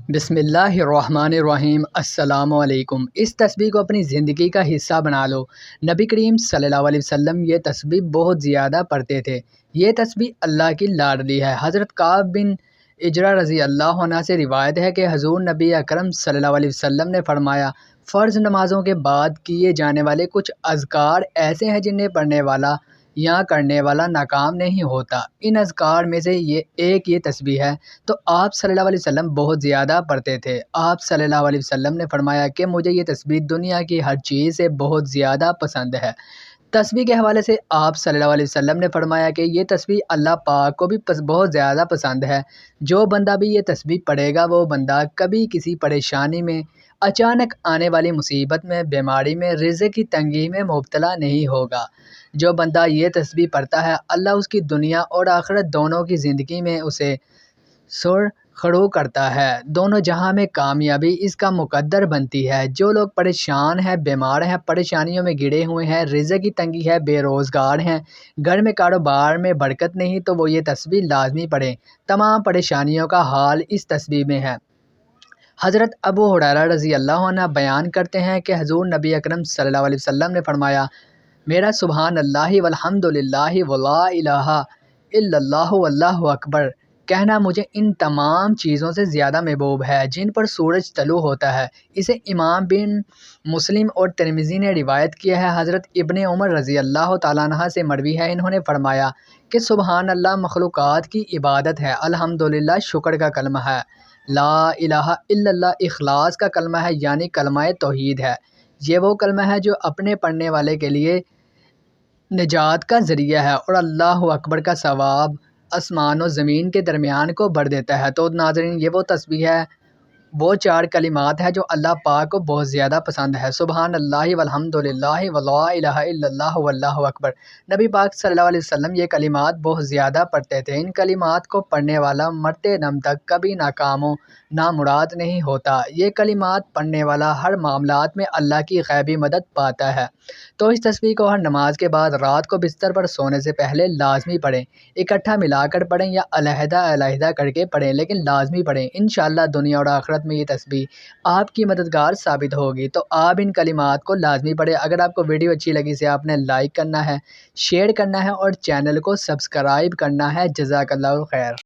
بسم اللہ الرحمن الرحیم۔ السلام علیکم۔ اس تسبیح کو اپنی زندگی کا حصہ بنا لو۔ نبی کریم صلی اللہ علیہ وسلم یہ تسبیح بہت زیادہ پڑھتے تھے۔ یہ تسبیح اللہ کی لاڈلی ہے۔ حضرت کعب بن عجرہ رضی اللہ عنہ سے روایت ہے کہ حضور نبی اکرم صلی اللہ علیہ وسلم نے فرمایا، فرض نمازوں کے بعد کیے جانے والے کچھ اذکار ایسے ہیں جنہیں پڑھنے والا یا کرنے والا ناکام نہیں ہوتا۔ ان اذکار میں سے یہ تسبیح ہے تو آپ صلی اللہ علیہ وسلم بہت زیادہ پڑھتے تھے۔ آپ صلی اللہ علیہ وسلم نے فرمایا کہ مجھے یہ تسبیح دنیا کی ہر چیز سے بہت زیادہ پسند ہے۔ تسبیح کے حوالے سے آپ صلی اللہ علیہ وسلم نے فرمایا کہ یہ تسبیح اللہ پاک کو بھی بہت زیادہ پسند ہے۔ جو بندہ بھی یہ تسبیح پڑھے گا وہ بندہ کبھی کسی پریشانی میں، اچانک آنے والی مصیبت میں، بیماری میں، رزق کی تنگی میں مبتلا نہیں ہوگا۔ جو بندہ یہ تسبیح پڑھتا ہے اللہ اس کی دنیا اور آخرت دونوں کی زندگی میں اسے سرخرو کرتا ہے۔ دونوں جہاں میں کامیابی اس کا مقدر بنتی ہے۔ جو لوگ پریشان ہیں، بیمار ہیں، پریشانیوں میں گھرے ہوئے ہیں، رزق کی تنگی ہے، بے روزگار ہیں، گھر میں کاروبار میں برکت نہیں، تو وہ یہ تسبیح لازمی پڑھیں۔ تمام پریشانیوں کا حل اس تسبیح میں ہے۔ حضرت ابو ہریرہ رضی اللہ عنہ بیان کرتے ہیں کہ حضور نبی اکرم صلی اللہ علیہ وسلم نے فرمایا، میرا سبحان اللہ والحمد للہ ولا الہ الا اللہ واللہ اکبر کہنا مجھے ان تمام چیزوں سے زیادہ محبوب ہے جن پر سورج طلوع ہوتا ہے۔ اسے امام بن مسلم اور ترمذی نے روایت کیا ہے۔ حضرت ابن عمر رضی اللہ تعالیٰ عنہ سے مروی ہے، انہوں نے فرمایا کہ سبحان اللہ مخلوقات کی عبادت ہے، الحمدللہ شکر کا کلمہ ہے، لا الہ الا اللہ اخلاص کا کلمہ ہے، یعنی کلمہ توحید ہے۔ یہ وہ کلمہ ہے جو اپنے پڑھنے والے کے لیے نجات کا ذریعہ ہے اور اللہ اکبر کا ثواب آسمان و زمین کے درمیان کو بڑھ دیتا ہے۔ تو ناظرین، یہ وہ تسبیح ہے، وہ 4 کلمات ہیں جو اللہ پاک کو بہت زیادہ پسند ہے۔ سبحان اللہ والحمد للہ ولا الہ الا اللہ واللہ اکبر۔ نبی پاک صلی اللہ علیہ وسلم یہ کلمات بہت زیادہ پڑھتے تھے۔ ان کلمات کو پڑھنے والا مرتے دم تک کبھی ناکام و نامراد نہیں ہوتا۔ یہ کلمات پڑھنے والا ہر معاملات میں اللہ کی غیبی مدد پاتا ہے۔ تو اس تسبیح کو ہر نماز کے بعد رات کو بستر پر سونے سے پہلے لازمی پڑھیں۔ اکٹھا ملا کر پڑھیں یا علیحدہ علیحدہ کر کے پڑھیں، لیکن لازمی پڑھیں۔ انشاءاللہ دنیا اور آخرت میں یہ تسبیح آپ کی مددگار ثابت ہوگی۔ تو آپ ان کلمات کو لازمی پڑھیں۔ اگر آپ کو ویڈیو اچھی لگی اسے آپ نے لائک کرنا ہے، شیئر کرنا ہے اور چینل کو سبسکرائب کرنا ہے۔ جزاک اللہ خیر۔